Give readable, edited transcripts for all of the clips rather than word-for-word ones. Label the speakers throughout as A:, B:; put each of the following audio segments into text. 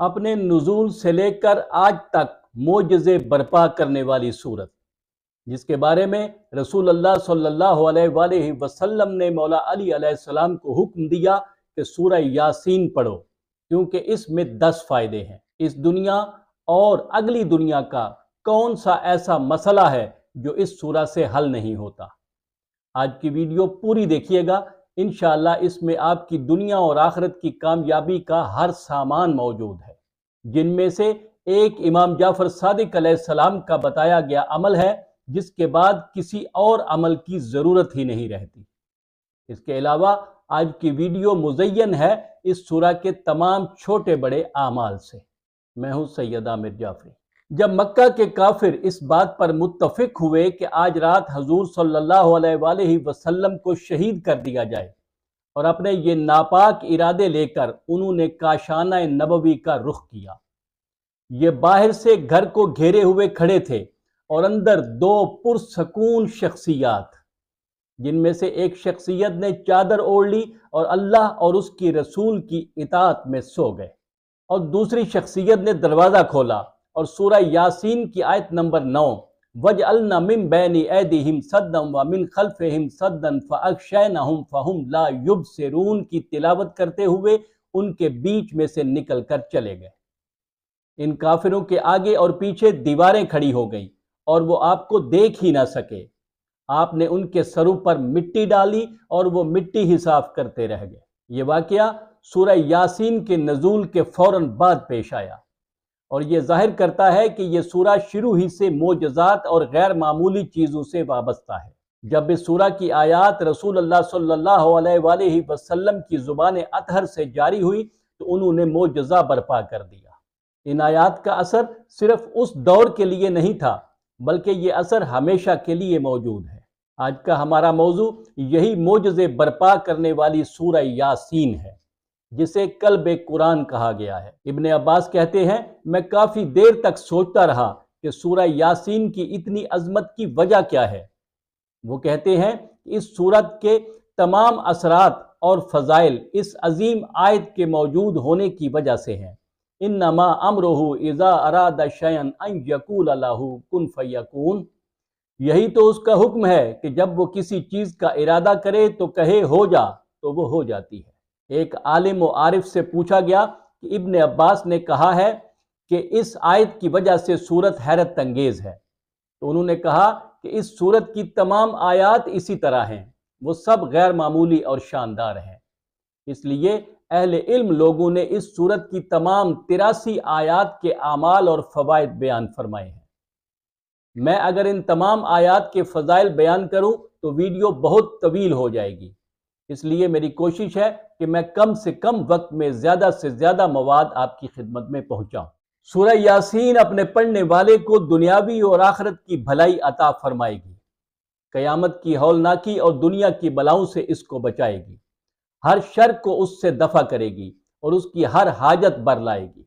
A: اپنے نزول سے لے کر آج تک معجزے برپا کرنے والی سورت، جس کے بارے میں رسول اللہ صلی اللہ علیہ وآلہ وسلم نے مولا علی علیہ السلام کو حکم دیا کہ سورہ یاسین پڑھو، کیونکہ اس میں 10 فائدے ہیں۔ اس دنیا اور اگلی دنیا کا کون سا ایسا مسئلہ ہے جو اس سورہ سے حل نہیں ہوتا؟ آج کی ویڈیو پوری دیکھیے گا، انشاءاللہ اس میں آپ کی دنیا اور آخرت کی کامیابی کا ہر سامان موجود ہے، جن میں سے ایک امام جعفر صادق علیہ السلام کا بتایا گیا عمل ہے جس کے بعد کسی اور عمل کی ضرورت ہی نہیں رہتی۔ اس کے علاوہ آج کی ویڈیو مزین ہے اس سورہ کے تمام چھوٹے بڑے اعمال سے۔ میں ہوں سید عامر جعفری۔ جب مکہ کے کافر اس بات پر متفق ہوئے کہ آج رات حضور صلی اللہ علیہ وآلہ وسلم کو شہید کر دیا جائے، اور اپنے یہ ناپاک ارادے لے کر انہوں نے کاشانہ نبوی کا رخ کیا۔ یہ باہر سے گھر کو گھیرے ہوئے کھڑے تھے اور اندر 2 پرسکون شخصیات، جن میں سے ایک شخصیت نے چادر اوڑھ لی اور اللہ اور اس کی رسول کی اطاعت میں سو گئے، اور دوسری شخصیت نے دروازہ کھولا اور سورہ یاسین کی آیت نمبر 9 وَجْعَلْنَا مِن بَيْنِ أَيْدِيهِمْ سَدًّا وَمِنْ خَلْفِهِمْ سَدًّا فَأَغْشَيْنَاهُمْ فَهُمْ لَا يُبْصِرُونَ کی تلاوت کرتے ہوئے ان کے بیچ میں سے نکل کر چلے گئے۔ ان کافروں کے آگے اور پیچھے دیواریں کھڑی ہو گئیں اور وہ آپ کو دیکھ ہی نہ سکے۔ آپ نے ان کے سروں پر مٹی ڈالی اور وہ مٹی ہی صاف کرتے رہ گئے۔ یہ واقعہ سورہ یاسین کے نزول کے فوراً بعد پیش آیا، اور یہ ظاہر کرتا ہے کہ یہ سورہ شروع ہی سے معجزات اور غیر معمولی چیزوں سے وابستہ ہے۔ جب اس سورہ کی آیات رسول اللہ صلی اللہ علیہ وآلہ وسلم کی زبان اطہر سے جاری ہوئی تو انہوں نے معجزہ برپا کر دیا۔ ان آیات کا اثر صرف اس دور کے لیے نہیں تھا، بلکہ یہ اثر ہمیشہ کے لیے موجود ہے۔ آج کا ہمارا موضوع یہی معجزے برپا کرنے والی سورہ یاسین ہے، جسے قلب قرآن کہا گیا ہے۔ ابن عباس کہتے ہیں، میں کافی دیر تک سوچتا رہا کہ سورہ یاسین کی اتنی عظمت کی وجہ کیا ہے۔ وہ کہتے ہیں کہ اس سورت کے تمام اثرات اور فضائل اس عظیم آیت کے موجود ہونے کی وجہ سے ہیں۔ انما امرہ اذا اراد شیئا ان یقول لہ کن فیکون۔ یہی تو اس کا حکم ہے کہ جب وہ کسی چیز کا ارادہ کرے تو کہے ہو جا تو وہ ہو جاتی ہے۔ ایک عالم و عارف سے پوچھا گیا کہ ابن عباس نے کہا ہے کہ اس آیت کی وجہ سے سورت حیرت انگیز ہے، تو انہوں نے کہا کہ اس سورت کی تمام آیات اسی طرح ہیں، وہ سب غیر معمولی اور شاندار ہیں۔ اس لیے اہل علم لوگوں نے اس سورت کی تمام 83 آیات کے اعمال اور فوائد بیان فرمائے ہیں۔ میں اگر ان تمام آیات کے فضائل بیان کروں تو ویڈیو بہت طویل ہو جائے گی، اس لیے میری کوشش ہے کہ میں کم سے کم وقت میں زیادہ سے زیادہ مواد آپ کی خدمت میں پہنچاؤں۔ سورہ یاسین اپنے پڑھنے والے کو دنیاوی اور آخرت کی بھلائی عطا فرمائے گی، قیامت کی ہولناکی اور دنیا کی بلاؤں سے اس کو بچائے گی، ہر شر کو اس سے دفع کرے گی اور اس کی ہر حاجت بر لائے گی۔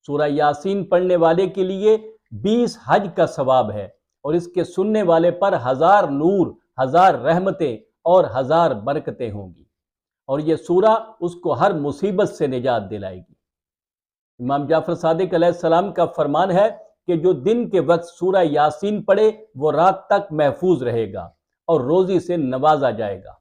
A: سورہ یاسین پڑھنے والے کے لیے 20 حج کا ثواب ہے، اور اس کے سننے والے پر 1000 نور، 1000 رحمتیں اور 1000 برکتیں ہوں گی، اور یہ سورہ اس کو ہر مصیبت سے نجات دلائے گی۔ امام جعفر صادق علیہ السلام کا فرمان ہے کہ جو دن کے وقت سورہ یاسین پڑھے وہ رات تک محفوظ رہے گا اور روزی سے نوازا جائے گا،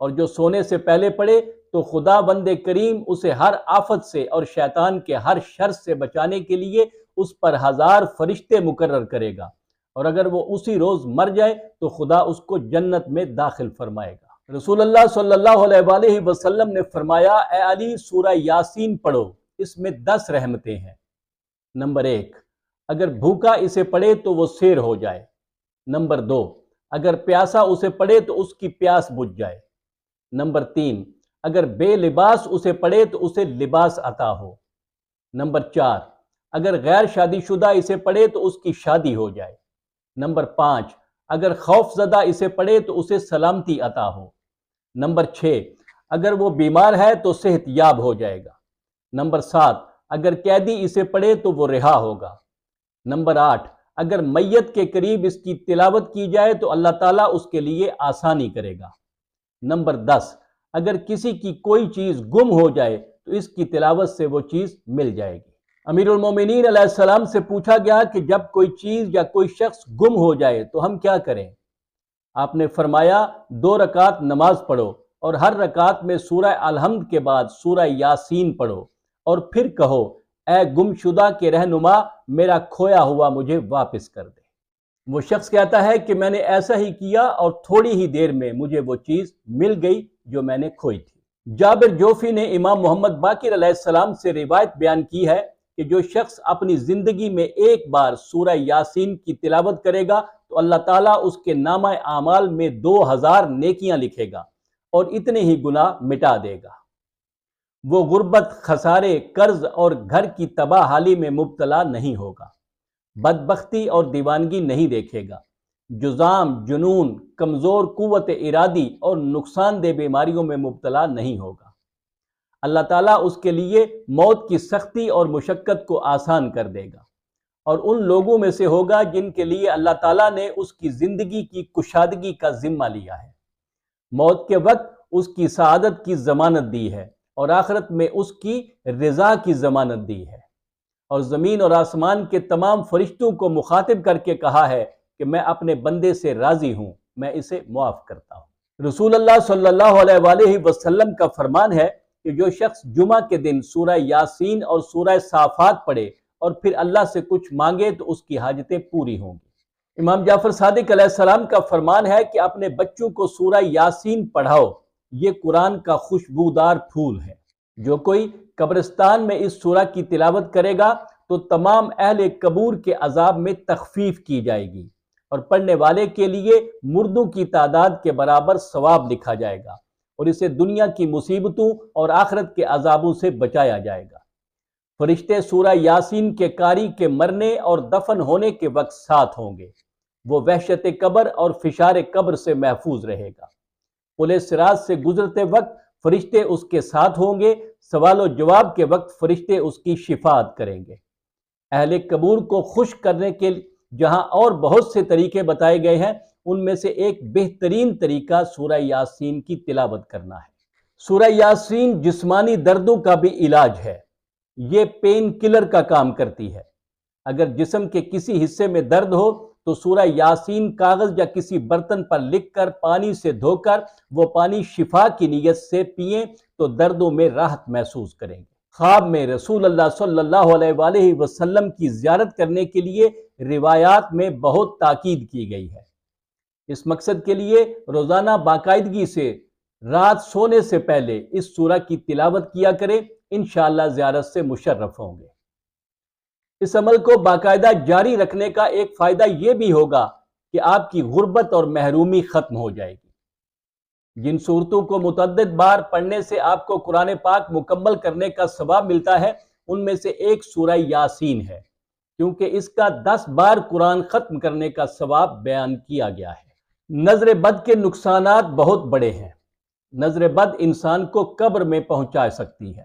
A: اور جو سونے سے پہلے پڑھے تو خدا بند کریم اسے ہر آفت سے اور شیطان کے ہر شر سے بچانے کے لیے اس پر 1000 فرشتے مقرر کرے گا، اور اگر وہ اسی روز مر جائے تو خدا اس کو جنت میں داخل فرمائے گا۔ رسول اللہ صلی اللہ علیہ وآلہ وسلم نے فرمایا، اے علی سورہ یاسین پڑھو، اس میں 10 رحمتیں ہیں۔ نمبر 1، اگر بھوکا اسے پڑھے تو وہ سیر ہو جائے۔ نمبر 2، اگر پیاسا اسے پڑھے تو اس کی پیاس بجھ جائے۔ نمبر 3، اگر بے لباس اسے پڑھے تو اسے لباس عطا ہو۔ نمبر 4، اگر غیر شادی شدہ اسے پڑھے تو اس کی شادی ہو جائے۔ نمبر 5، اگر خوف زدہ اسے پڑھے تو اسے سلامتی عطا ہو۔ نمبر 6، اگر وہ بیمار ہے تو صحت یاب ہو جائے گا۔ نمبر 7، اگر قیدی اسے پڑھے تو وہ رہا ہوگا۔ نمبر 8، اگر میت کے قریب اس کی تلاوت کی جائے تو اللہ تعالیٰ اس کے لیے آسانی کرے گا۔ نمبر 10، اگر کسی کی کوئی چیز گم ہو جائے تو اس کی تلاوت سے وہ چیز مل جائے گی۔ امیر المومنین علیہ السلام سے پوچھا گیا کہ جب کوئی چیز یا کوئی شخص گم ہو جائے تو ہم کیا کریں؟ آپ نے فرمایا 2 رکعت نماز پڑھو اور ہر رکعت میں سورہ الحمد کے بعد سورہ یاسین پڑھو اور پھر کہو اے گم شدہ کے رہنما میرا کھویا ہوا مجھے واپس کر دے۔ وہ شخص کہتا ہے کہ میں نے ایسا ہی کیا اور تھوڑی ہی دیر میں مجھے وہ چیز مل گئی جو میں نے کھوئی تھی۔ جابر جوفی نے امام محمد باقر علیہ السلام سے روایت بیان کی ہے کہ جو شخص اپنی زندگی میں ایک بار سورہ یاسین کی تلاوت کرے گا تو اللہ تعالیٰ اس کے نامہ اعمال میں 2000 نیکیاں لکھے گا اور اتنے ہی گناہ مٹا دے گا۔ وہ غربت، خسارے، قرض اور گھر کی تباہ حالی میں مبتلا نہیں ہوگا، بدبختی اور دیوانگی نہیں دیکھے گا، جذام، جنون، کمزور قوت ارادی اور نقصان دہ بیماریوں میں مبتلا نہیں ہوگا۔ اللہ تعالیٰ اس کے لیے موت کی سختی اور مشقت کو آسان کر دے گا اور ان لوگوں میں سے ہوگا جن کے لیے اللہ تعالیٰ نے اس کی زندگی کی کشادگی کا ذمہ لیا ہے، موت کے وقت اس کی سعادت کی ضمانت دی ہے اور آخرت میں اس کی رضا کی ضمانت دی ہے، اور زمین اور آسمان کے تمام فرشتوں کو مخاطب کر کے کہا ہے کہ میں اپنے بندے سے راضی ہوں، میں اسے معاف کرتا ہوں۔ رسول اللہ صلی اللہ علیہ وآلہ وسلم کا فرمان ہے کہ جو شخص جمعہ کے دن سورہ یاسین اور سورہ صافات پڑھے اور پھر اللہ سے کچھ مانگے تو اس کی حاجتیں پوری ہوں گی۔ امام جعفر صادق علیہ السلام کا فرمان ہے کہ اپنے بچوں کو سورہ یاسین پڑھاؤ، یہ قرآن کا خوشبودار پھول ہے۔ جو کوئی قبرستان میں اس سورہ کی تلاوت کرے گا تو تمام اہل قبور کے عذاب میں تخفیف کی جائے گی اور پڑھنے والے کے لیے مردوں کی تعداد کے برابر ثواب لکھا جائے گا اور اسے دنیا کی مصیبتوں اور آخرت کے عذابوں سے بچایا جائے گا۔ فرشتے سورہ یاسین کے قاری کے مرنے اور دفن ہونے کے وقت ساتھ ہوں گے، وہ وحشت قبر اور فشار قبر سے محفوظ رہے گا۔ پل صراط سے گزرتے وقت فرشتے اس کے ساتھ ہوں گے، سوال و جواب کے وقت فرشتے اس کی شفاعت کریں گے۔ اہل قبور کو خوش کرنے کے جہاں اور بہت سے طریقے بتائے گئے ہیں، ان میں سے ایک بہترین طریقہ سورہ یاسین کی تلاوت کرنا ہے۔ سورہ یاسین جسمانی دردوں کا بھی علاج ہے، یہ پین کلر کا کام کرتی ہے۔ اگر جسم کے کسی حصے میں درد ہو تو سورہ یاسین کاغذ یا کسی برتن پر لکھ کر پانی سے دھو کر وہ پانی شفا کی نیت سے پئیں تو دردوں میں راحت محسوس کریں گے۔ خواب میں رسول اللہ صلی اللہ علیہ وآلہ وسلم کی زیارت کرنے کے لیے روایات میں بہت تاکید کی گئی ہے۔ اس مقصد کے لیے روزانہ باقاعدگی سے رات سونے سے پہلے اس سورہ کی تلاوت کیا کریں، انشاءاللہ زیارت سے مشرف ہوں گے۔ اس عمل کو باقاعدہ جاری رکھنے کا ایک فائدہ یہ بھی ہوگا کہ آپ کی غربت اور محرومی ختم ہو جائے گی۔ جن صورتوں کو متعدد بار پڑھنے سے آپ کو قرآن پاک مکمل کرنے کا ثواب ملتا ہے، ان میں سے ایک سورہ یاسین ہے، کیونکہ اس کا 10 بار قرآن ختم کرنے کا ثواب بیان کیا گیا ہے۔ نظر بد کے نقصانات بہت بڑے ہیں۔ نظر بد انسان کو قبر میں پہنچا سکتی ہے،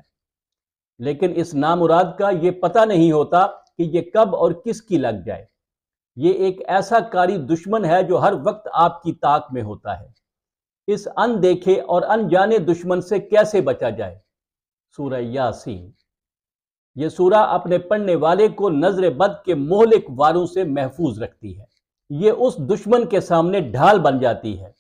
A: لیکن اس نامراد کا یہ پتہ نہیں ہوتا کہ یہ کب اور کس کی لگ جائے۔ یہ ایک ایسا کاری دشمن ہے جو ہر وقت آپ کی طاق میں ہوتا ہے۔ اس اندیکھے اور انجانے دشمن سے کیسے بچا جائے؟ سورہ یاسین۔ یہ سورہ اپنے پڑھنے والے کو نظر بد کے مہلک واروں سے محفوظ رکھتی ہے۔ یہ اس دشمن کے سامنے ڈھال بن جاتی ہے۔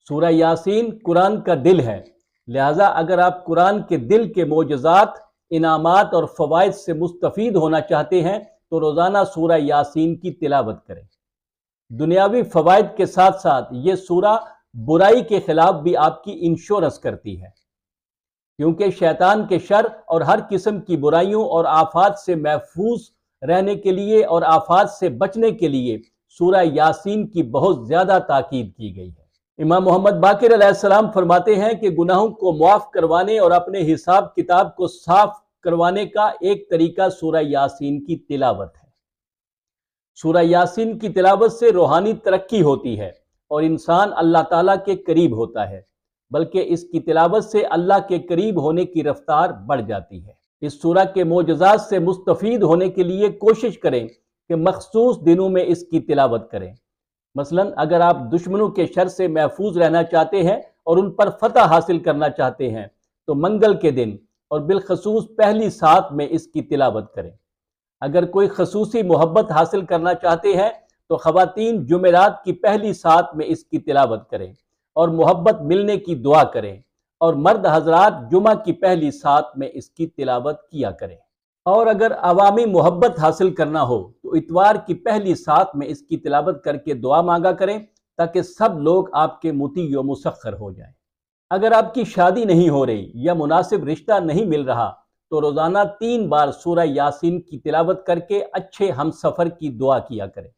A: سورہ یاسین قرآن کا دل ہے، لہٰذا اگر آپ قرآن کے دل کے معجزات، انعامات اور فوائد سے مستفید ہونا چاہتے ہیں تو روزانہ سورہ یاسین کی تلاوت کریں۔ دنیاوی فوائد کے ساتھ ساتھ یہ سورہ برائی کے خلاف بھی آپ کی انشورنس کرتی ہے، کیونکہ شیطان کے شر اور ہر قسم کی برائیوں اور آفات سے محفوظ رہنے کے لیے اور آفات سے بچنے کے لیے سورہ یاسین کی بہت زیادہ تاکید کی گئی ہے۔ امام محمد باقر علیہ السلام فرماتے ہیں کہ گناہوں کو معاف کروانے اور اپنے حساب کتاب کو صاف کروانے کا ایک طریقہ سورہ یاسین کی تلاوت ہے۔ سورہ یاسین کی تلاوت سے روحانی ترقی ہوتی ہے اور انسان اللہ تعالیٰ کے قریب ہوتا ہے، بلکہ اس کی تلاوت سے اللہ کے قریب ہونے کی رفتار بڑھ جاتی ہے۔ اس سورہ کے معجزات سے مستفید ہونے کے لیے کوشش کریں کہ مخصوص دنوں میں اس کی تلاوت کریں۔ مثلا اگر آپ دشمنوں کے شر سے محفوظ رہنا چاہتے ہیں اور ان پر فتح حاصل کرنا چاہتے ہیں تو منگل کے دن اور بالخصوص پہلی سات میں اس کی تلاوت کریں۔ اگر کوئی خصوصی محبت حاصل کرنا چاہتے ہیں تو خواتین جمعرات کی پہلی سات میں اس کی تلاوت کریں اور محبت ملنے کی دعا کریں، اور مرد حضرات جمعہ کی پہلی سات میں اس کی تلاوت کیا کریں۔ اور اگر عوامی محبت حاصل کرنا ہو تو اتوار کی پہلی سات میں اس کی تلاوت کر کے دعا مانگا کریں تاکہ سب لوگ آپ کے مطیع و مسخر ہو جائیں۔ اگر آپ کی شادی نہیں ہو رہی یا مناسب رشتہ نہیں مل رہا تو روزانہ 3 بار سورہ یاسین کی تلاوت کر کے اچھے ہم سفر کی دعا کیا کریں۔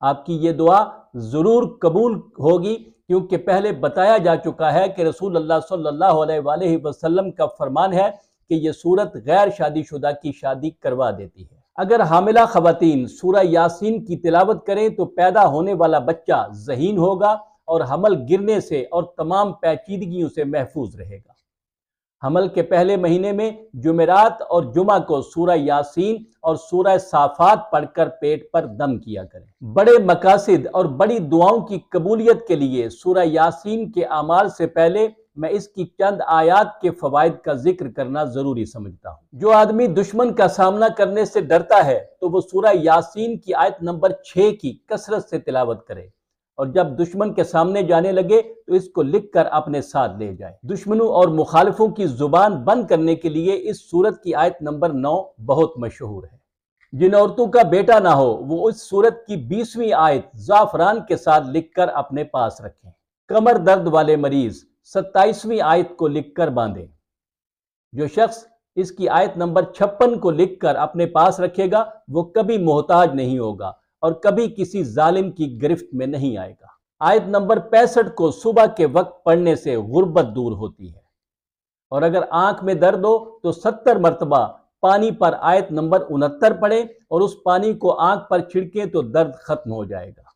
A: آپ کی یہ دعا ضرور قبول ہوگی، کیونکہ پہلے بتایا جا چکا ہے کہ رسول اللہ صلی اللہ علیہ وآلہ وسلم کا فرمان ہے کہ یہ سورت غیر شادی شدہ کی شادی کروا دیتی ہے۔ اگر حاملہ خواتین سورہ یاسین کی تلاوت کریں تو پیدا ہونے والا بچہ ذہین ہوگا اور حمل گرنے سے اور تمام پیچیدگیوں سے محفوظ رہے گا۔ حمل کے پہلے مہینے میں جمعرات اور جمعہ کو سورہ یاسین اور سورہ صافات پڑھ کر پیٹ پر دم کیا کریں۔ بڑے مقاصد اور بڑی دعاؤں کی قبولیت کے لیے سورہ یاسین کے اعمال سے پہلے میں اس کی چند آیات کے فوائد کا ذکر کرنا ضروری سمجھتا ہوں۔ جو آدمی دشمن کا سامنا کرنے سے ڈرتا ہے تو وہ سورہ یاسین کی آیت نمبر 6 کی کثرت سے تلاوت کرے، اور جب دشمن کے سامنے جانے لگے تو اس کو لکھ کر اپنے ساتھ لے جائے۔ دشمنوں اور مخالفوں کی زبان بند کرنے کے لیے اس سورت کی آیت نمبر 9 بہت مشہور ہے۔ جن عورتوں کا بیٹا نہ ہو وہ اس سورت کی 20ویں آیت زعفران کے ساتھ لکھ کر اپنے پاس رکھیں۔ کمر درد والے مریض 27ویں آیت کو لکھ کر باندھیں۔ جو شخص اس کی آیت نمبر 56 کو لکھ کر اپنے پاس رکھے گا وہ کبھی محتاج نہیں ہوگا اور کبھی کسی ظالم کی گرفت میں نہیں آئے گا۔ آیت نمبر 65 کو صبح کے وقت پڑھنے سے غربت دور ہوتی ہے، اور اگر آنکھ میں درد ہو تو 70 مرتبہ پانی پر آیت نمبر 69 پڑھیں اور اس پانی کو آنکھ پر چھڑکیں تو درد ختم ہو جائے گا۔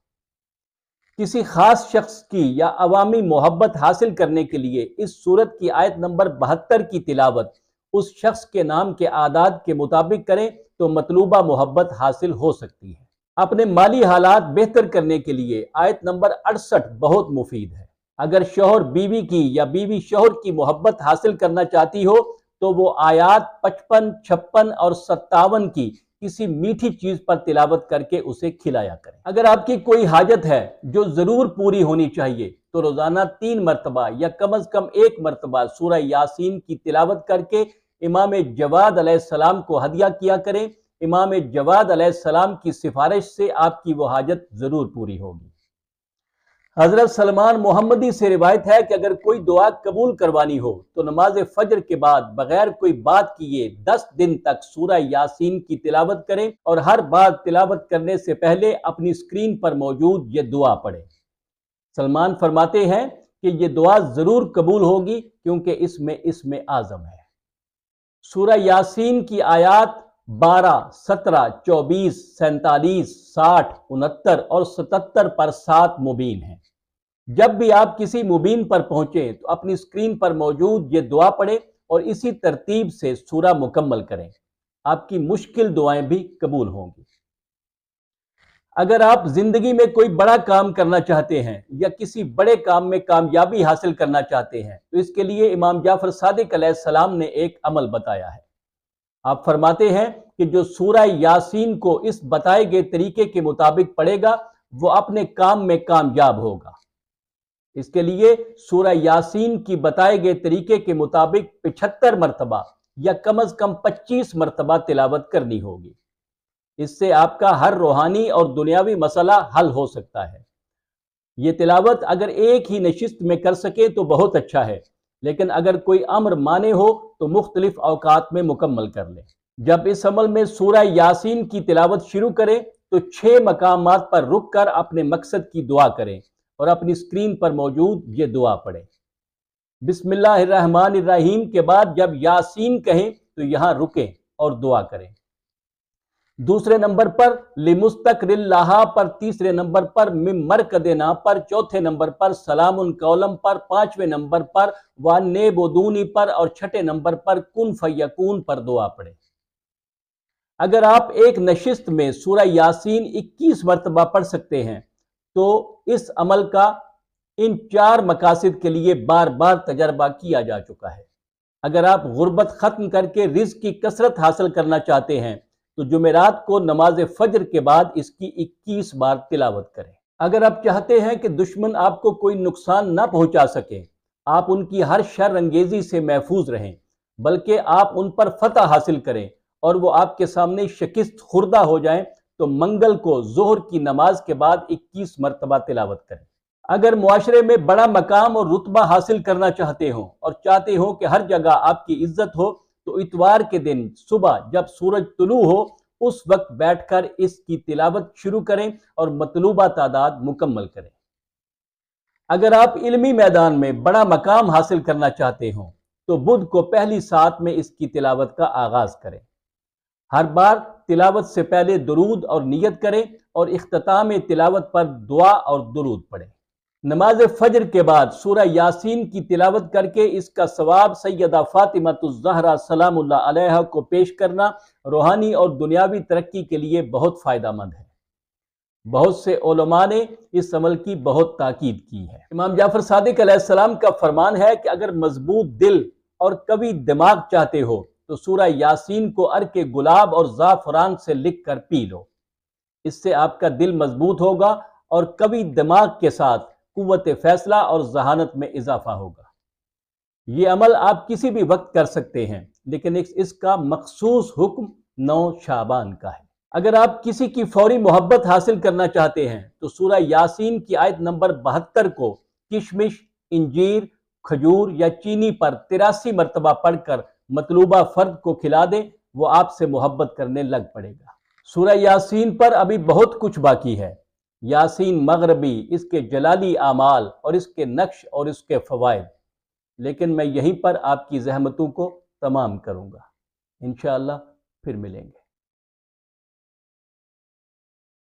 A: کسی خاص شخص کی یا عوامی محبت حاصل کرنے کے لیے اس سورت کی آیت نمبر 72 کی تلاوت اس شخص کے نام کے اعداد کے مطابق کریں تو مطلوبہ محبت حاصل ہو سکتی ہے۔ اپنے مالی حالات بہتر کرنے کے لیے آیت نمبر 68 بہت مفید ہے۔ اگر شوہر بیوی کی یا بیوی شوہر کی محبت حاصل کرنا چاہتی ہو تو وہ آیات 55، 56 اور 57 کی کسی میٹھی چیز پر تلاوت کر کے اسے کھلایا کریں۔ اگر آپ کی کوئی حاجت ہے جو ضرور پوری ہونی چاہیے تو روزانہ 3 مرتبہ یا کم از کم 1 مرتبہ سورہ یاسین کی تلاوت کر کے امام جواد علیہ السلام کو ہدیہ کیا کریں۔ امام جواد علیہ السلام کی سفارش سے آپ کی وہ حاجت ضرور پوری ہوگی۔ حضرت سلمان محمدی سے روایت ہے کہ اگر کوئی دعا قبول کروانی ہو تو نماز فجر کے بعد بغیر کوئی بات کیے 10 دن تک سورہ یاسین کی تلاوت کریں، اور ہر بار تلاوت کرنے سے پہلے اپنی اسکرین پر موجود یہ دعا پڑھیں۔ سلمان فرماتے ہیں کہ یہ دعا ضرور قبول ہوگی کیونکہ اس میں اسم اعظم ہے۔ سورہ یاسین کی آیات 12، 17، 24، 47، 60، 69 اور 77 پر 7 مبین ہیں۔ جب بھی آپ کسی مبین پر پہنچیں تو اپنی اسکرین پر موجود یہ دعا پڑھیں اور اسی ترتیب سے سورہ مکمل کریں۔ آپ کی مشکل دعائیں بھی قبول ہوں گی۔ اگر آپ زندگی میں کوئی بڑا کام کرنا چاہتے ہیں یا کسی بڑے کام میں کامیابی حاصل کرنا چاہتے ہیں تو اس کے لیے امام جعفر صادق علیہ السلام نے ایک عمل بتایا ہے۔ آپ فرماتے ہیں کہ جو سورہ یاسین کو اس بتائے گئے طریقے کے مطابق پڑھے گا وہ اپنے کام میں کامیاب ہوگا۔ اس کے لیے سورہ یاسین کی بتائے گئے طریقے کے مطابق 75 مرتبہ یا کم از کم 25 مرتبہ تلاوت کرنی ہوگی۔ اس سے آپ کا ہر روحانی اور دنیاوی مسئلہ حل ہو سکتا ہے۔ یہ تلاوت اگر ایک ہی نشست میں کر سکے تو بہت اچھا ہے، لیکن اگر کوئی امر مانے ہو تو مختلف اوقات میں مکمل کر لیں۔ جب اس عمل میں سورہ یاسین کی تلاوت شروع کریں تو 6 مقامات پر رک کر اپنے مقصد کی دعا کریں اور اپنی اسکرین پر موجود یہ دعا پڑھیں۔ بسم اللہ الرحمن الرحیم کے بعد جب یاسین کہیں تو یہاں رکیں اور دعا کریں۔ دوسرے نمبر پر لمستقر اللہ پر، تیسرے نمبر پر من مرکدنا پر، چوتھے نمبر پر سلام قولم پر، 5ویں نمبر پر وَنِعْبُدُونِ پر اور 6 نمبر پر کن فیکون پر دعا پڑھیں۔ اگر آپ ایک نشست میں سورہ یاسین 21 مرتبہ پڑھ سکتے ہیں تو اس عمل کا ان 4 مقاصد کے لیے بار بار تجربہ کیا جا چکا ہے۔ اگر آپ غربت ختم کر کے رزق کی کثرت حاصل کرنا چاہتے ہیں تو جمعرات کو نماز فجر کے بعد اس کی 21 بار تلاوت کریں۔ اگر آپ چاہتے ہیں کہ دشمن آپ کو کوئی نقصان نہ پہنچا سکے، آپ ان کی ہر شر انگیزی سے محفوظ رہیں، بلکہ آپ ان پر فتح حاصل کریں اور وہ آپ کے سامنے شکست خوردہ ہو جائیں، تو منگل کو ظہر کی نماز کے بعد 21 مرتبہ تلاوت کریں۔ اگر معاشرے میں بڑا مقام اور رتبہ حاصل کرنا چاہتے ہوں اور چاہتے ہوں کہ ہر جگہ آپ کی عزت ہو، تو اتوار کے دن صبح جب سورج طلوع ہو اس وقت بیٹھ کر اس کی تلاوت شروع کریں اور مطلوبہ تعداد مکمل کریں۔ اگر آپ علمی میدان میں بڑا مقام حاصل کرنا چاہتے ہوں تو بدھ کو پہلی ساعت میں اس کی تلاوت کا آغاز کریں۔ ہر بار تلاوت سے پہلے درود اور نیت کریں اور اختتام تلاوت پر دعا اور درود پڑھیں۔ نماز فجر کے بعد سورہ یاسین کی تلاوت کر کے اس کا ثواب سیدہ فاطمہ الزہرا سلام اللہ علیہا کو پیش کرنا روحانی اور دنیاوی ترقی کے لیے بہت فائدہ مند ہے۔ بہت سے علماء نے اس عمل کی بہت تاکید کی ہے۔ امام جعفر صادق علیہ السلام کا فرمان ہے کہ اگر مضبوط دل اور قوی دماغ چاہتے ہو تو سورہ یاسین کو عرق گلاب اور زعفران سے لکھ کر پی لو۔ اس سے آپ کا دل مضبوط ہوگا اور قوی دماغ کے ساتھ قوت فیصلہ اور ذہانت میں اضافہ ہوگا۔ یہ عمل آپ کسی بھی وقت کر سکتے ہیں، لیکن اس کا مخصوص حکم 9 شعبان کا ہے۔ اگر آپ کسی کی فوری محبت حاصل کرنا چاہتے ہیں تو سورہ یاسین کی آیت نمبر 72 کو کشمش، انجیر، کھجور یا چینی پر 83 مرتبہ پڑھ کر مطلوبہ فرد کو کھلا دیں، وہ آپ سے محبت کرنے لگ پڑے گا۔ سورہ یاسین پر ابھی بہت کچھ باقی ہے۔ یاسین مغربی، اس کے جلالی اعمال اور اس کے نقش اور اس کے فوائد، لیکن میں یہیں پر آپ کی زحمتوں کو تمام کروں گا۔ انشاءاللہ پھر ملیں گے۔